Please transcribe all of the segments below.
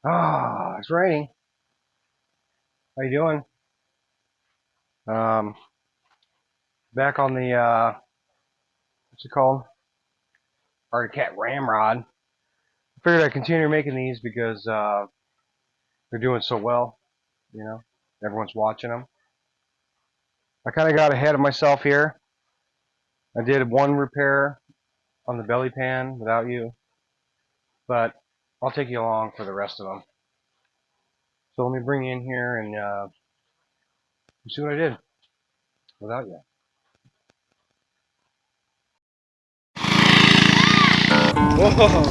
Ah, it's raining. How you doing? Um, Back on the what's it called? Arctic Cat Ramrod. I figured I'd continue making these because they're doing so well. You know, everyone's watching them. I kind of got ahead of myself here. I did one repair on the belly pan without you, but I'll take you along for the rest of them. So let me bring you in here and see what I did without you. Whoa!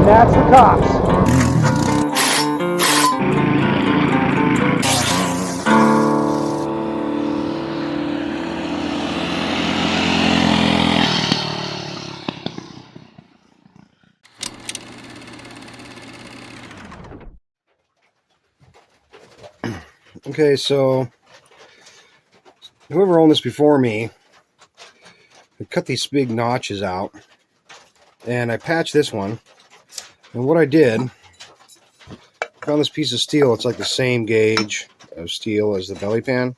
That's the cops. Okay, so whoever owned this before me, I cut these big notches out, and I patched this one. And what I did, found this piece of steel. It's like the same gauge of steel as the belly pan,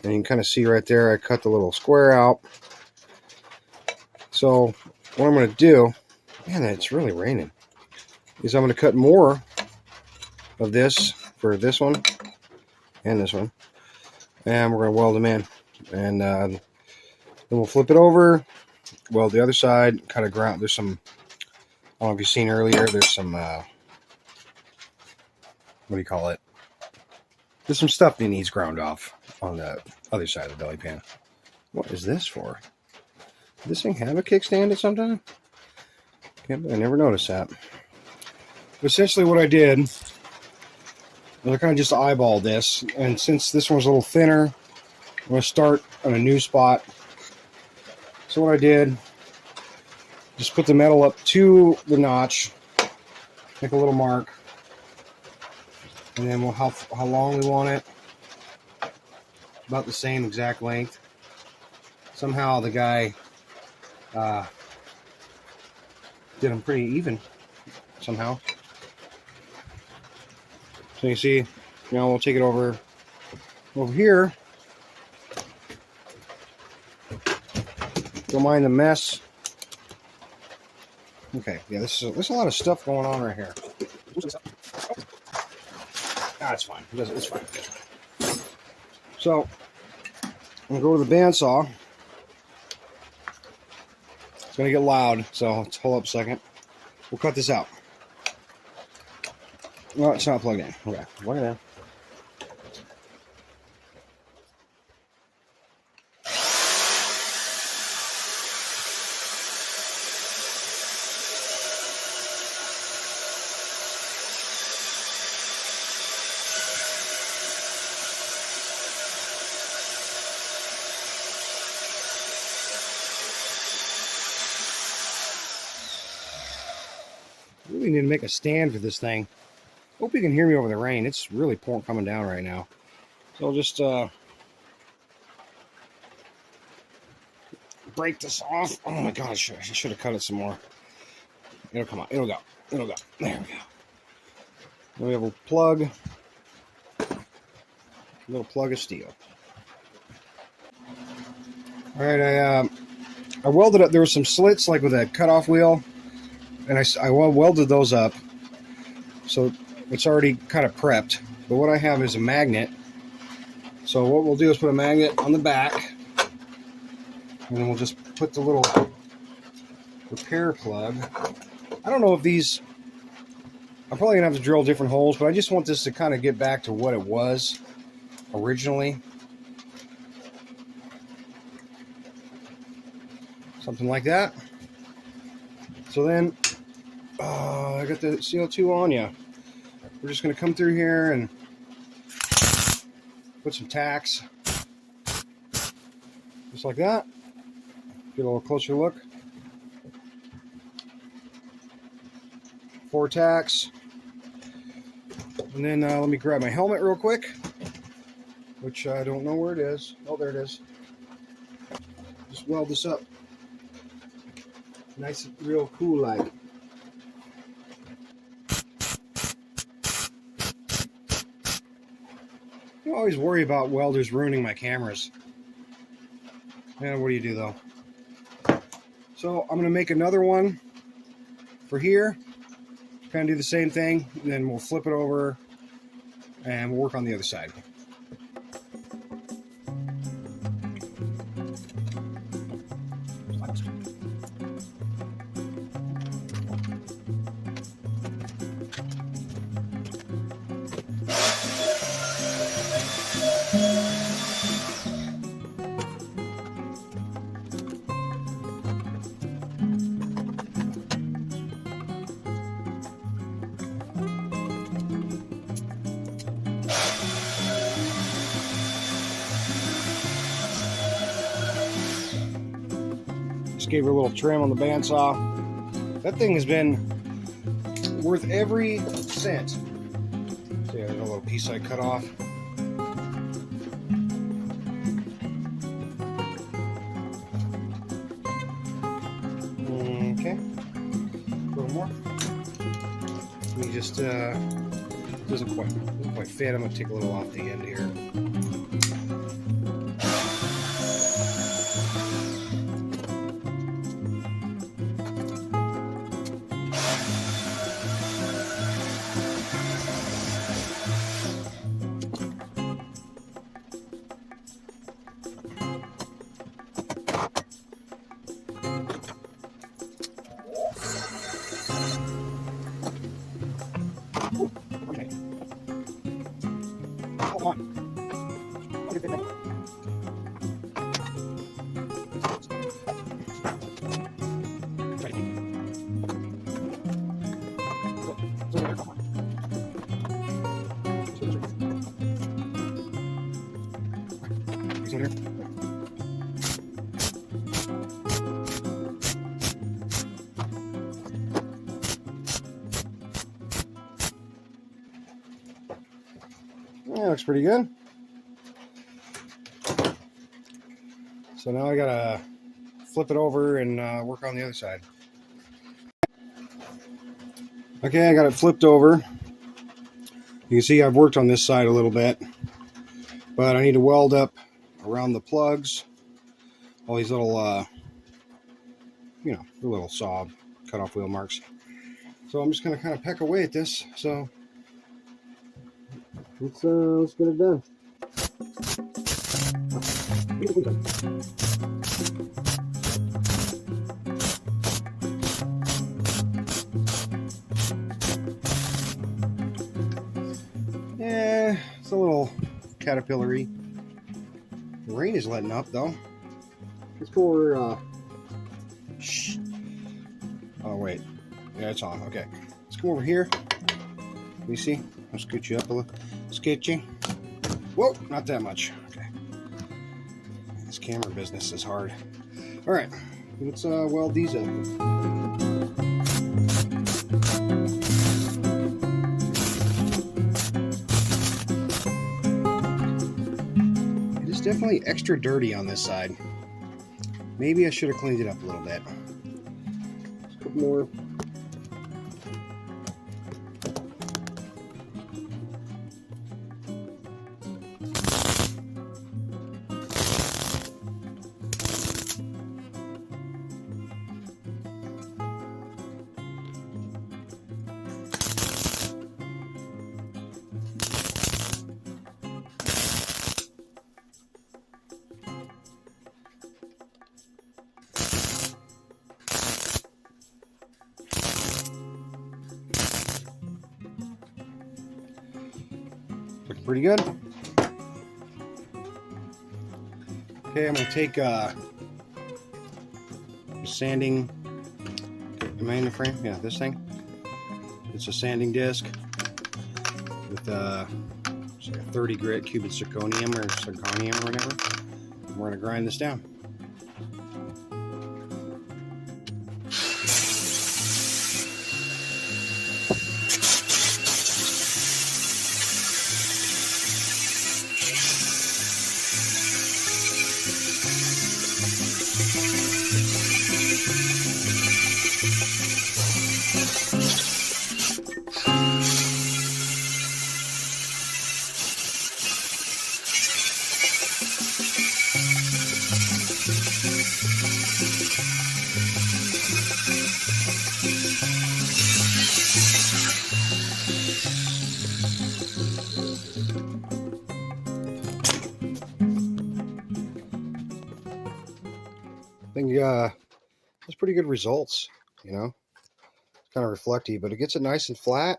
and you can kind of see right there. I cut the little square out. So what I'm going to do, man, it's really raining, is I'm going to cut more of this for this one and this one, and we're going to weld them in, and then we'll flip it over, weld the other side, kind of ground. There's some, I don't know if you've seen earlier, there's some what do you call it, there's some stuff that needs ground off on the other side of the belly pan. What is this for? Did this thing have a kickstand at some time? I never noticed that. But essentially what I did was I kind of just eyeballed this, and since this one's a little thinner, I'm going to start on a new spot. So what I did, just put the metal up to the notch, make a little mark, and then how long we want it, about the same exact length. Somehow the guy did them pretty even somehow. So you see, now we'll take it over here. Don't mind the mess. Okay, yeah, there's a lot of stuff going on right here. It's fine. It's fine. So I'm gonna go to the bandsaw. It's gonna get loud, so let's hold up a second. We'll cut this out. No, it's not plugged in. Okay, plug it in. Really need to make a stand for this thing. Hope you can hear me over the rain. It's really coming down right now. So I'll just break this off. Oh my gosh, I should have cut it some more. It'll come out. It'll go. It'll go. There we go. Then we have a plug. A little plug of steel. All right, I welded up. There were some slits like with a cutoff wheel, and I welded those up. So it's already kind of prepped. But what I have is a magnet. So what we'll do is put a magnet on the back, and then we'll just put the little repair plug. I don't know if these, I'm probably gonna have to drill different holes, but I just want this to kind of get back to what it was originally. Something like that. So then I got the CO2 on you. We're just going to come through here and put some tacks. Just like that. Get a little closer look. 4 tacks. And then let me grab my helmet real quick, which I don't know where it is. Oh, there it is. just weld this up. Nice, real cool like. I always worry about welders ruining my cameras. And what do you do though? So I'm going to make another one for here. Kind of do the same thing, and then we'll flip it over and we'll work on the other side. Just gave her a little trim on the bandsaw. That thing has been worth every cent. So yeah, there's a little piece I cut off. Okay, a little more. We just doesn't quite fit. I'm gonna take a little off the end here. Okay. Hold on. Yeah, looks pretty good. So now I gotta flip it over and work on the other side. Okay, I got it flipped over. You can see I've worked on this side a little bit, but I need to weld up around the plugs, all these little, the little saw cut-off wheel marks. So I'm just gonna kind of peck away at this. So let's get it done. Yeah, it's a little caterpillar-y. The rain is letting up though. Let's go over, shh. Oh wait, yeah, it's on. Okay, let's come over here. Let me see. I'll scoot you up a little. Scoot you. Whoa, not that much. Okay. This camera business is hard. All right, let's weld these up. It is definitely extra dirty on this side. Maybe I should have cleaned it up a little bit. Just a couple more. Looking pretty good. Okay, I'm going to take sanding. Am I in the frame? Yeah, this thing. It's a sanding disc with it's like a 30 grit cubic zirconium or whatever. And we're going to grind this down. I think it's pretty good results, you know. It's kind of reflecty, but it gets it nice and flat.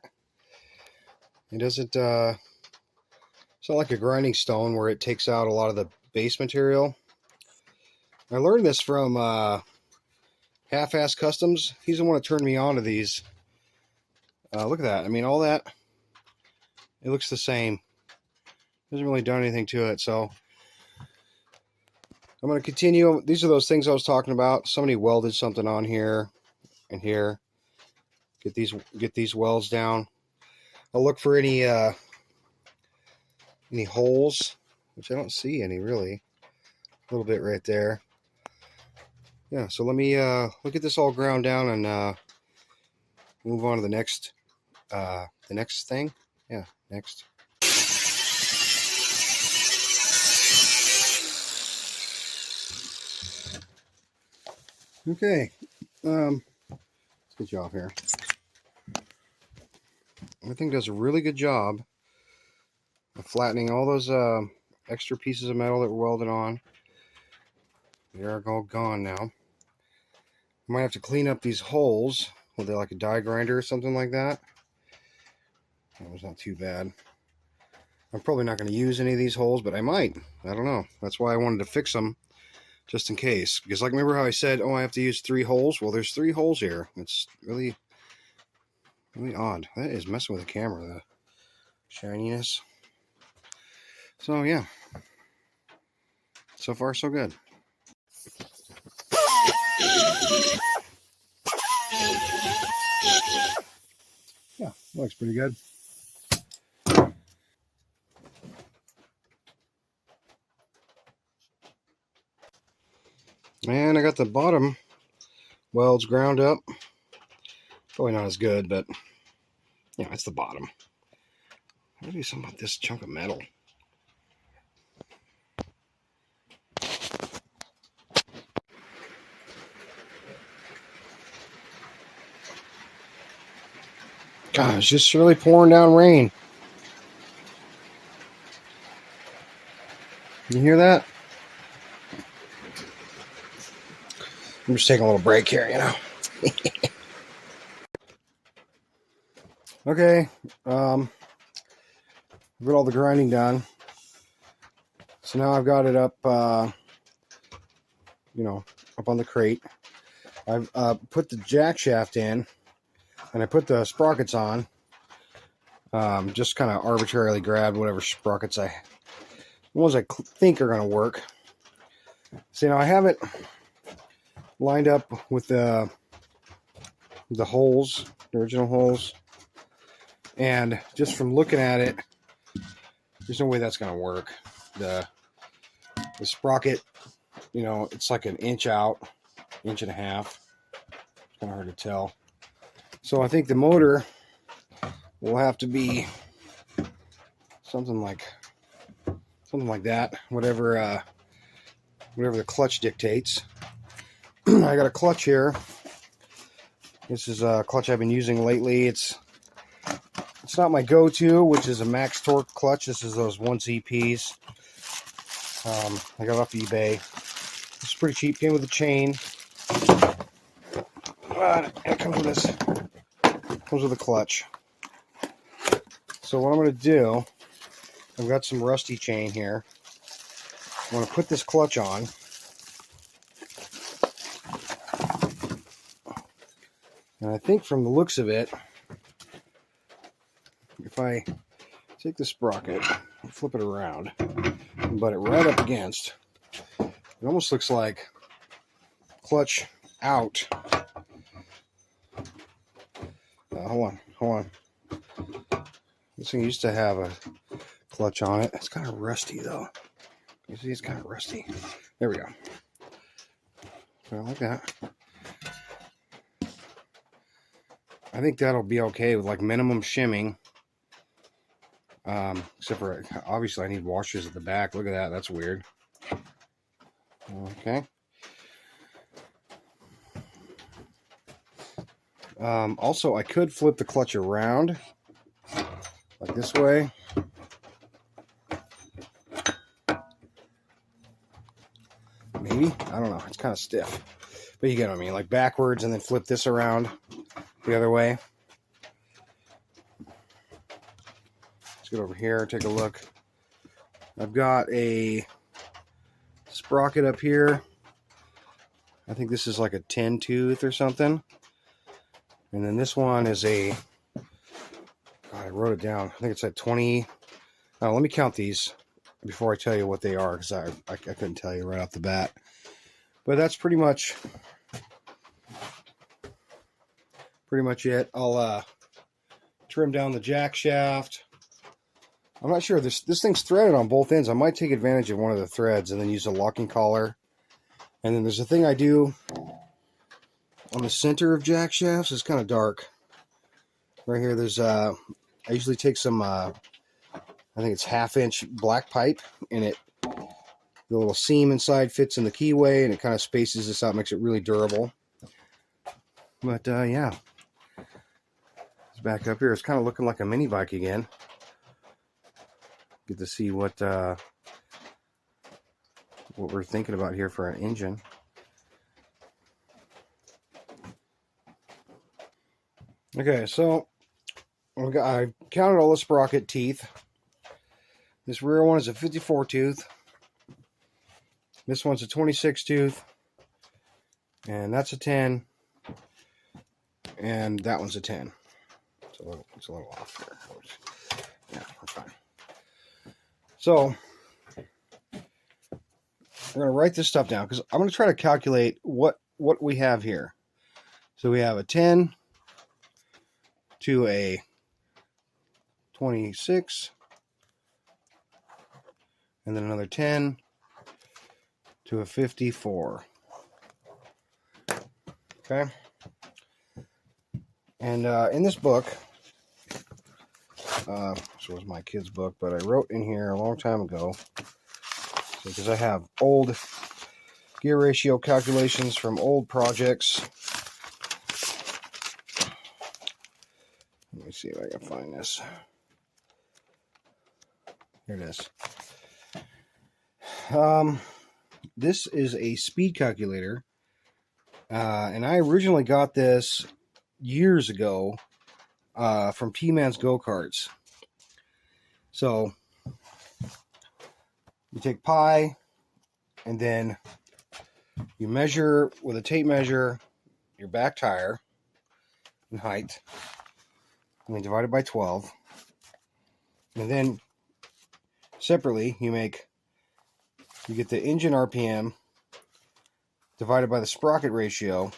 It doesn't, it's not like a grinding stone where it takes out a lot of the base material. I learned this from Half-Ass Customs. He's the one that turned me on to these. Look at that. I mean, all that, it looks the same. Hasn't really done anything to it, so I'm going to continue. These are those things I was talking about. Somebody welded something on here and here. Get these welds down. I'll look for any holes, which I don't see any really. A little bit right there. Yeah, so let me look at this all ground down and move on to the next thing. Yeah, next. Okay, let's get you off here. Everything does a really good job of flattening all those extra pieces of metal that were welded on. They're all gone now. I might have to clean up these holes with like a die grinder or something like that. That was not too bad. I'm probably not going to use any of these holes, but I might. I don't know. That's why I wanted to fix them, just in case. Because like, remember how I said, oh, I have to use 3 holes? Well, there's 3 holes here. It's really, really odd. That is messing with the camera, the shininess. So, yeah. So far, so good. Yeah, looks pretty good. And I got the bottom welds ground up. Probably not as good, but yeah, it's the bottom. I'll do something about this chunk of metal. God, it's just really pouring down rain. You hear that? I'm just taking a little break here, you know. Okay, I've got all the grinding done. So now I've got it up, up on the crate. I've put the jack shaft in, and I put the sprockets on. Just kind of arbitrarily grabbed whatever sprockets the ones I think are going to work. So now I have it lined up with the holes, the original holes. And just from looking at it, there's no way that's going to work. The sprocket, it's like an inch out, inch and a half. It's kind of hard to tell. So I think the motor will have to be something like that, whatever the clutch dictates. I got a clutch here. This is a clutch I've been using lately. It's not my go-to, which is a max torque clutch. This is those 1CPs. I got it off eBay. It's pretty cheap. Came with a chain. It comes with this. Comes with a clutch. So what I'm going to do, I've got some rusty chain here. I'm going to put this clutch on. And I think from the looks of it, if I take the sprocket and flip it around and butt it right up against, it almost looks like clutch out. Hold on. This thing used to have a clutch on it. It's kind of rusty though. You see, it's kind of rusty. There we go. So like that. I think that'll be okay with like minimum shimming. Except for, obviously I need washers at the back. Look at that. That's weird. Okay. Also, I could flip the clutch around like this way. Maybe, I don't know, it's kind of stiff, but you get what I mean, like backwards and then flip this around the other way. Let's get over here, take a look. I've got a sprocket up here. I think this is like a 10 tooth or something. And then this one is a, God, I wrote it down, I think it's at 20. Let me count these before I tell you what they are, because I couldn't tell you right off the bat. But that's pretty much it. I'll trim down the jack shaft. I'm not sure. This thing's threaded on both ends. I might take advantage of one of the threads and then use a locking collar. And then there's a thing I do on the center of jack shafts. It's kind of dark. Right here, there's I usually take some I think it's 1/2 inch black pipe, and the little seam inside fits in the keyway, and it kind of spaces this out, makes it really durable. But yeah, it's back up here. It's kind of looking like a mini bike again. Get to see what we're thinking about here for an engine. Okay, so I counted all the sprocket teeth. This rear one is a 54 tooth. This one's a 26 tooth. And that's a 10. And that one's a 10. It's a little off there. Yeah, that's fine. So, we're going to write this stuff down, because I'm going to try to calculate what we have here. So we have a 10 to a 26, and then another 10 to a 54. Okay. And in this book, this was my kid's book, but I wrote in here a long time ago, because I have old gear ratio calculations from old projects. Let me see if I can find this. Here it is. This is a speed calculator, and I originally got this years ago from T-Man's Go-Karts. So you take pi, and then you measure with a tape measure your back tire in height, and then divide it by 12, and then separately you get the engine RPM divided by the sprocket ratio,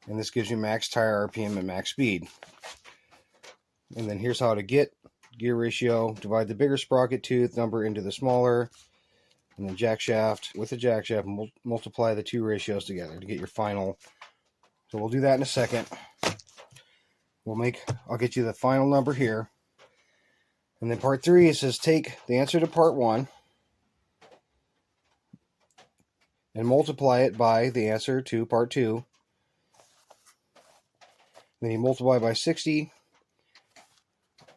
and this gives you max tire RPM and max speed. And then here's how to get gear ratio: divide the bigger sprocket tooth number into the smaller, and then jack shaft with the jack shaft, multiply the two ratios together to get your final. So we'll do that in a second. I'll get you the final number here. And then part 3, it says take the answer to part 1 and multiply it by the answer to part 2. Then you multiply by 60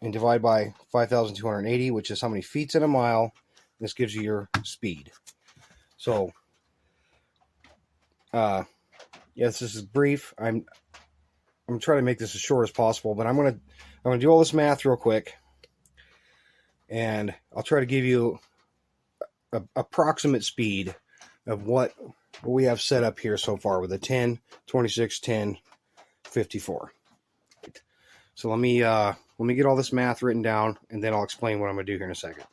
and divide by 5,280, which is how many feet's in a mile. This gives you your speed. So, yes, this is brief. I'm trying to make this as short as possible, but I'm gonna do all this math real quick, and I'll try to give you an approximate speed of what we have set up here so far with a 10, 26, 10, 54. So let me get all this math written down, and then I'll explain what I'm gonna do here in a second.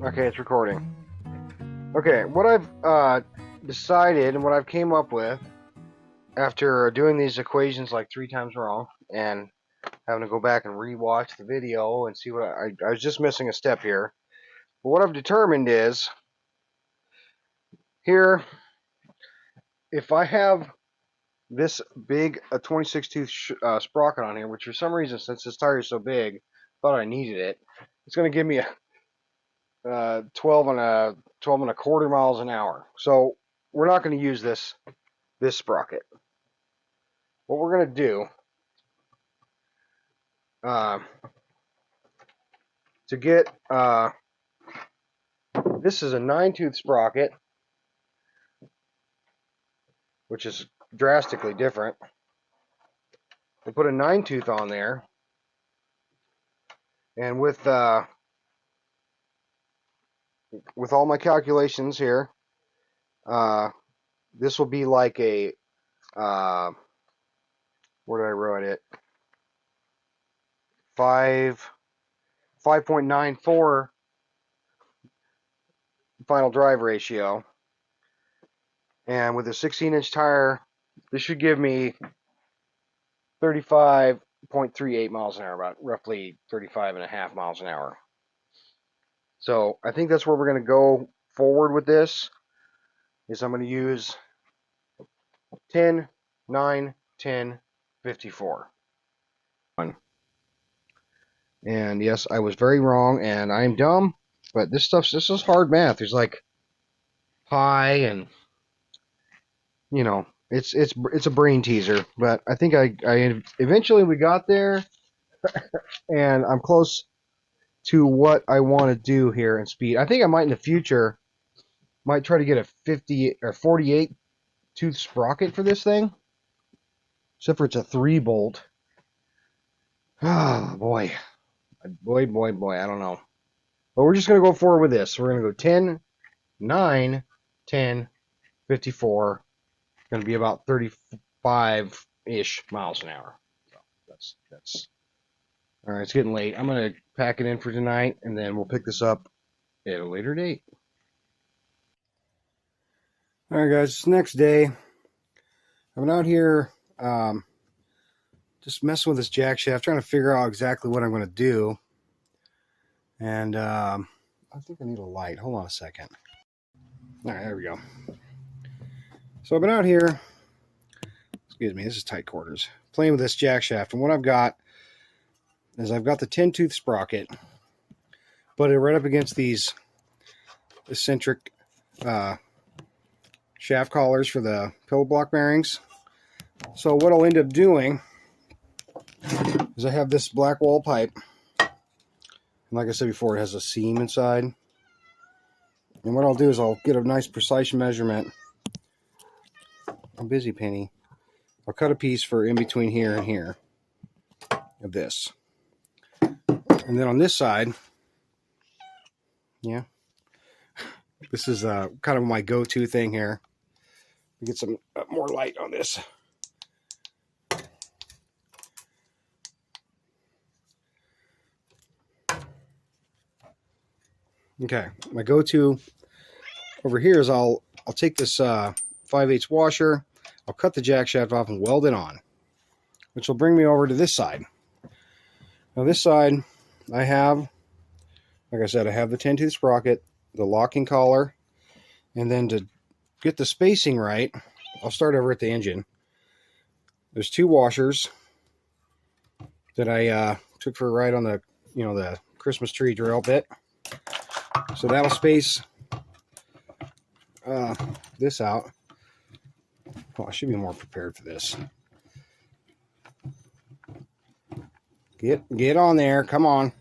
Okay, it's recording. Okay, what I've decided and what I've came up with after doing these equations like 3 times wrong and having to go back and re-watch the video and see what I was just missing a step here. But what I've determined is here, if I have this big a 26 tooth sprocket on here, which for some reason, since this tire is so big, thought I needed it, it's going to give me a 12 and a quarter miles an hour. So we're not going to use this sprocket. What we're going to do to get this is a 9-tooth sprocket, which is drastically different. We put a 9-tooth on there, and with all my calculations here, this will be like a where did I write it? 5.94 final drive ratio, and with a 16-inch tire, this should give me 35.38 miles an hour, about roughly 35.5 miles an hour. So I think that's where we're going to go forward with this. Is I'm going to use 10, 9, 10, 54. And yes, I was very wrong, and I'm dumb, but this is hard math. There's like pi, and you know, it's a brain teaser. But I think I eventually we got there, and I'm close to what I want to do here in speed. I think I might in the future might try to get a 50 or 48 tooth sprocket for this thing, except for it's a 3-bolt. Oh boy. Boy, I don't know. But we're just going to go forward with this. We're going to go 10, 9, 10, 54. It's going to be about 35-ish miles an hour. So that's all right. It's getting late. I'm going to pack it in for tonight, and then we'll pick this up at a later date. All right, guys. It's next day. I'm out here just messing with this jack shaft, trying to figure out exactly what I'm going to do. And I think I need a light. Hold on a second. All right, there we go. So I've been out here, excuse me, this is tight quarters, playing with this jack shaft. And what I've got is I've got the 10-tooth sprocket, but it right up against these eccentric shaft collars for the pillow block bearings. So what I'll end up doing is I have this black wall pipe, and like I said before, it has a seam inside, and what I'll do is I'll get a nice precise measurement. I'm busy, Penny. I'll cut a piece for in between here and here of this, and then on this side, yeah, this is kind of my go-to thing here. Get some more light on this. Okay, my go-to over here is I'll take this 5/8 washer, I'll cut the jack shaft off and weld it on, which will bring me over to this side. Now this side, I have, like I said, I have the 10-tooth sprocket, the locking collar, and then to get the spacing right, I'll start over at the engine. There's 2 washers that I took for a ride on the, the Christmas tree drill bit. So that'll space this out. Well, I should be more prepared for this. Get on there. Come on.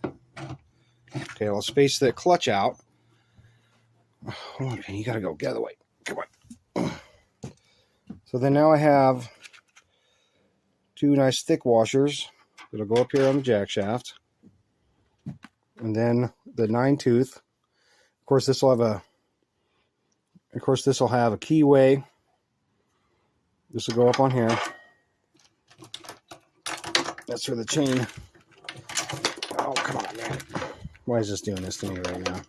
Okay, I'll space the clutch out. Hold on, Penny. You gotta go. Get out of the way. Come on. So then now I have 2 nice thick washers that'll go up here on the jack shaft. And then the 9-tooth. Of course, this will have a keyway. This will go up on here. That's for the chain. Oh, come on, man. Why is this doing this to me right now?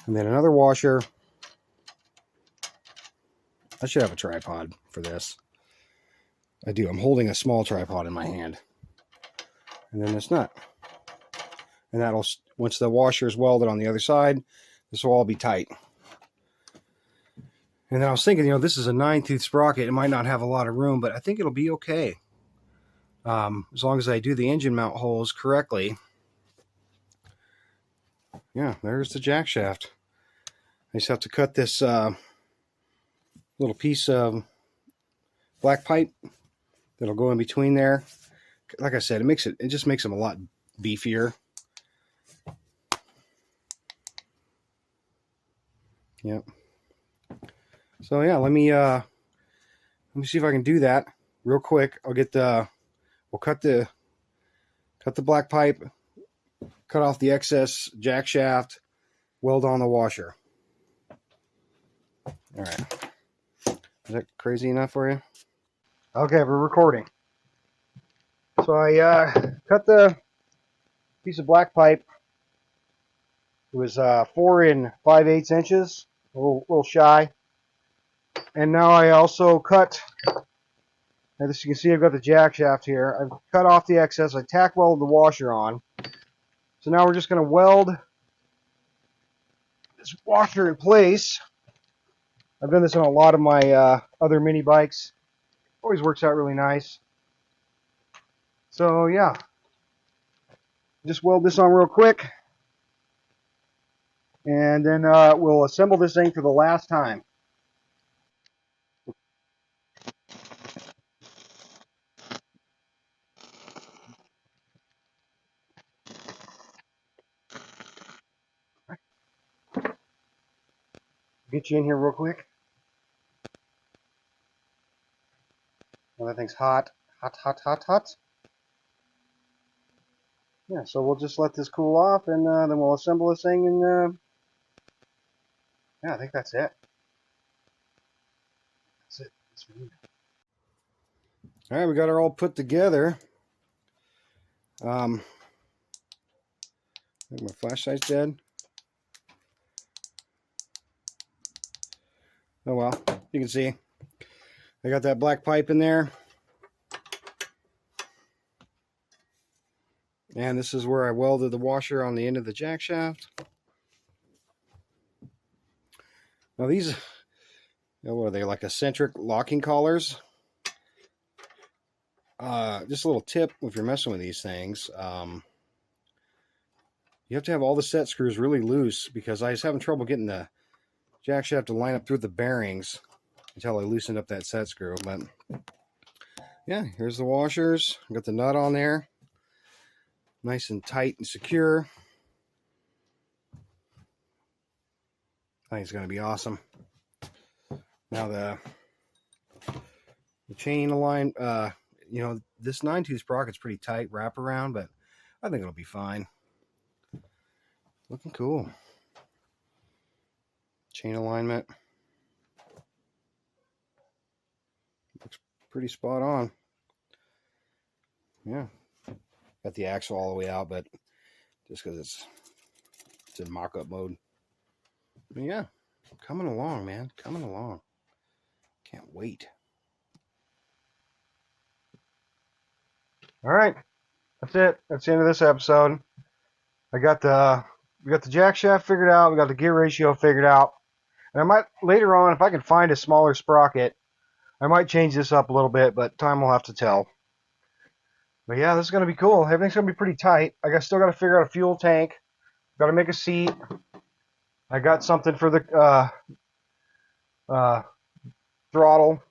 And then another washer. I should have a tripod for this. I do. I'm holding a small tripod in my hand. And then this nut. And that'll, once the washer is welded on the other side, this will all be tight. And then I was thinking, this is a 9-tooth sprocket. It might not have a lot of room, but I think it'll be okay. As long as I do the engine mount holes correctly. Yeah, there's the jack shaft. I just have to cut this little piece of black pipe that'll go in between there. Like I said, it just makes them a lot beefier. Yep. So yeah, let me see if I can do that real quick. I'll get we'll cut the black pipe, cut off the excess jack shaft, weld on the washer. All right. Is that crazy enough for you? Okay, we're recording. So I cut the piece of black pipe. It was 4 5/8 inches, a little shy. And now I also cut, as you can see, I've got the jack shaft here. I've cut off the excess. I tack welded the washer on. So now we're just going to weld this washer in place. I've done this on a lot of my other mini bikes. Always works out really nice. So yeah, just weld this on real quick. And then we'll assemble this thing for the last time. Get you in here real quick. Oh, that thing's hot. Hot. Yeah, so we'll just let this cool off, and then we'll assemble this thing, and yeah, I think that's it. That's it. All right, we got her all put together. I think my flashlight's dead. Oh well, you can see I got that black pipe in there. And this is where I welded the washer on the end of the jack shaft. Now these, what are they, like eccentric locking collars? Just a little tip if you're messing with these things. You have to have all the set screws really loose, because I was having trouble getting the jack shaft to line up through the bearings until I loosened up that set screw. But yeah, here's the washers. Got the nut on there. Nice and tight and secure. I think it's going to be awesome. Now the chain line, this 9-tooth sprocket's pretty tight wraparound, but I think it'll be fine. Looking cool. Chain alignment. Looks pretty spot on. Yeah. Got the axle all the way out, but just because it's in mock-up mode. But yeah, coming along, man. Coming along. Can't wait. All right. That's it. That's the end of this episode. We got the jack shaft figured out. We got the gear ratio figured out. And I might, later on, if I can find a smaller sprocket, I might change this up a little bit, but time will have to tell. But yeah, this is going to be cool. Everything's going to be pretty tight. Still got to figure out a fuel tank. Got to make a seat. I got something for the throttle.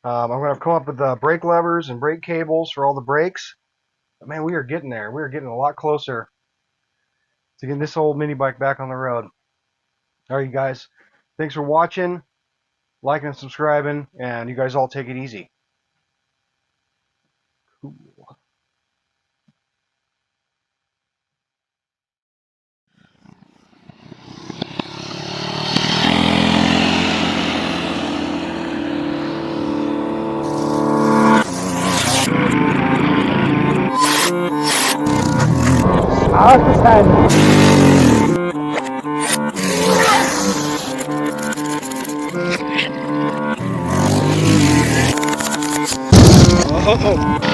I'm going to come up with the brake levers and brake cables for all the brakes. But man, we are getting there. We are getting a lot closer to getting this old mini bike back on the road. All right, you guys. Thanks for watching, liking and subscribing, and you guys all take it easy. Cool. Out of 10. Oh!